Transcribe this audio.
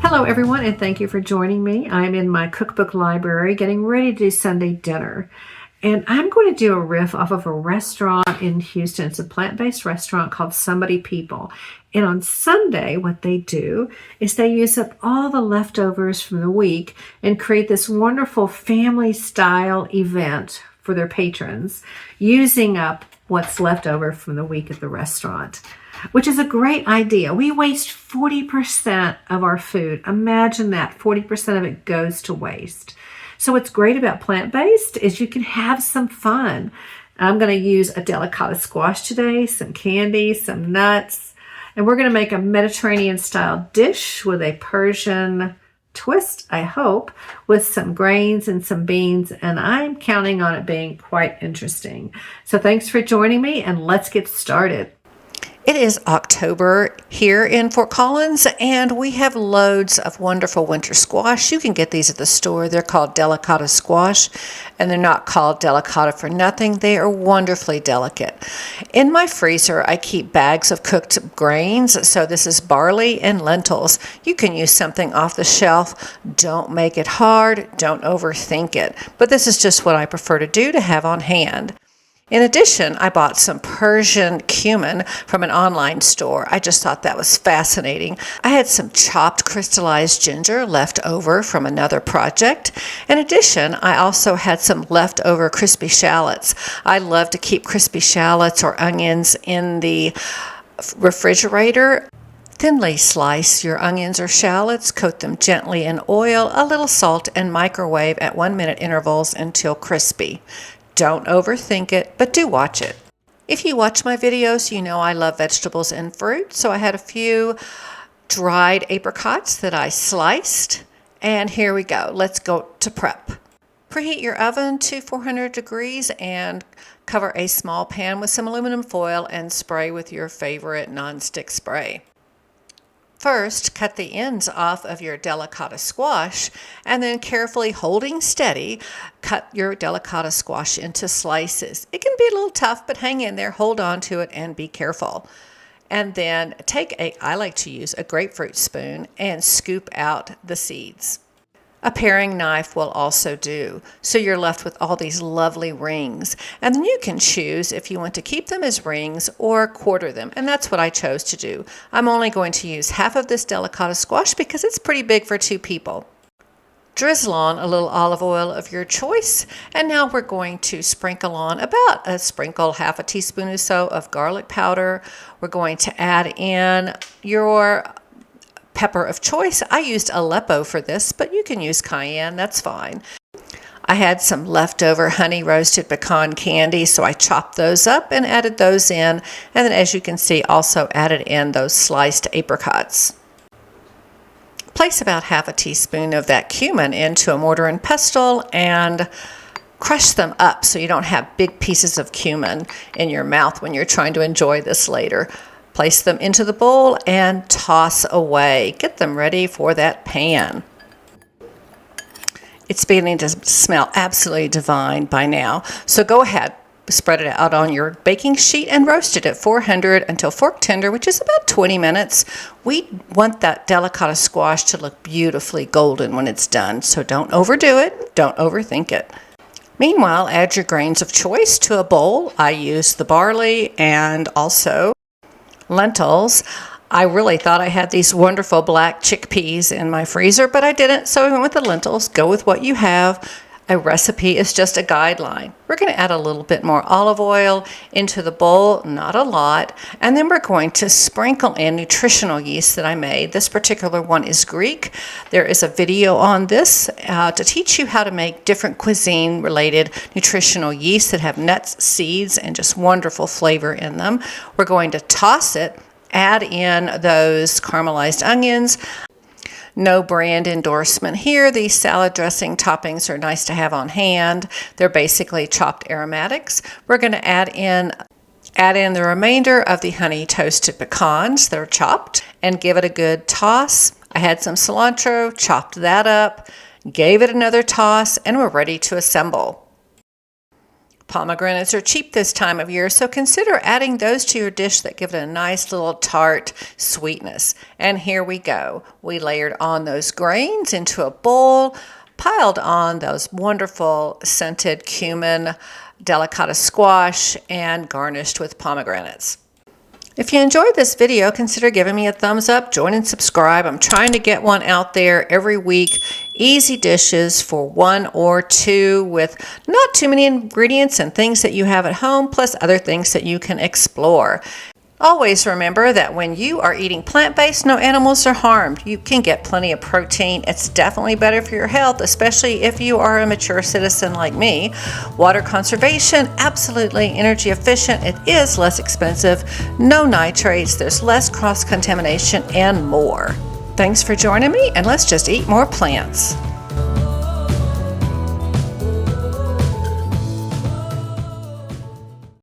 Hello everyone, and thank you for joining me. I'm in my cookbook library getting ready to do Sunday dinner. And I'm going to do a riff off of a restaurant in Houston. It's a plant-based restaurant called Somebody People. And on Sunday, what they do is they use up all the leftovers from the week and create this wonderful family-style event for their patrons, using up what's left over from the week at the restaurant, which is a great idea. We waste 40% of our food. Imagine that, 40% of it goes to waste. So what's great about plant-based is you can have some fun. I'm going to use a delicata squash today, some candy, some nuts, and we're going to make a Mediterranean-style dish with a Persian twist, I hope, with some grains and some beans, and I'm counting on it being quite interesting. So thanks for joining me, and let's get started. It is October here in Fort Collins, and we have loads of wonderful winter squash. You can get these at the store. They're called Delicata squash, and they're not called Delicata for nothing. They are wonderfully delicate. In my freezer, I keep bags of cooked grains, so this is barley and lentils. You can use something off the shelf. Don't make it hard. Don't overthink it. But this is just what I prefer to do to have on hand. In addition, I bought some Persian cumin from an online store. I just thought that was fascinating. I had some chopped crystallized ginger left over from another project. In addition, I also had some leftover crispy shallots. I love to keep crispy shallots or onions in the refrigerator. Thinly slice your onions or shallots, coat them gently in oil, a little salt, and microwave at 1-minute intervals until crispy. Don't overthink it, but do watch it. If you watch my videos, you know I love vegetables and fruit, so I had a few dried apricots that I sliced, and here we go. Let's go to prep. Preheat your oven to 400 degrees and cover a small pan with some aluminum foil and spray with your favorite nonstick spray. First, cut the ends off of your delicata squash, and then carefully holding steady, cut your delicata squash into slices. It can be a little tough, but hang in there, hold on to it, and be careful. And then I like to use a grapefruit spoon and scoop out the seeds. A paring knife will also do, so you're left with all these lovely rings. And then you can choose if you want to keep them as rings or quarter them, and that's what I chose to do. I'm only going to use half of this delicata squash because it's pretty big for 2 people. Drizzle on a little olive oil of your choice, and now we're going to sprinkle on about half a teaspoon or so of garlic powder. We're going to add in your pepper of choice. I used Aleppo for this, but you can use cayenne, that's fine. I had some leftover honey roasted pecan candy, so I chopped those up and added those in, and then as you can see, also added in those sliced apricots. Place about half a teaspoon of that cumin into a mortar and pestle and crush them up so you don't have big pieces of cumin in your mouth when you're trying to enjoy this later. Place them into the bowl and toss away. Get them ready for that pan. It's beginning to smell absolutely divine by now. So go ahead, spread it out on your baking sheet and roast it at 400 until fork tender, which is about 20 minutes. We want that delicata squash to look beautifully golden when it's done, so don't overdo it, don't overthink it. Meanwhile, add your grains of choice to a bowl. I used the barley and also lentils. I really thought I had these wonderful black chickpeas in my freezer, but I didn't, so I went with the lentils. Go with what you have. A recipe is just a guideline. We're going to add a little bit more olive oil into the bowl, not a lot, and then we're going to sprinkle in nutritional yeast that I made. This particular one is Greek. There is a video on this to teach you how to make different cuisine-related nutritional yeasts that have nuts, seeds, and just wonderful flavor in them. We're going to toss it, add in those caramelized onions. No brand endorsement here. These salad dressing toppings are nice to have on hand. They're basically chopped aromatics. We're going to add in the remainder of the honey toasted pecans that are chopped and give it a good toss. I had some cilantro, chopped that up, gave it another toss, and we're ready to assemble. Pomegranates are cheap this time of year, so consider adding those to your dish that give it a nice little tart sweetness. And here we go. We layered on those grains into a bowl, piled on those wonderful scented cumin, delicata squash, and garnished with pomegranates. If you enjoyed this video, consider giving me a thumbs up, join and subscribe. I'm trying to get one out there every week. Easy dishes for 1 or 2 with not too many ingredients and things that you have at home, plus other things that you can explore. Always remember that when you are eating plant-based, no animals are harmed. You can get plenty of protein. It's definitely better for your health, especially if you are a mature citizen like me. Water conservation, absolutely energy efficient. It is less expensive, no nitrates, there's less cross-contamination, and more. Thanks for joining me, and let's just eat more plants.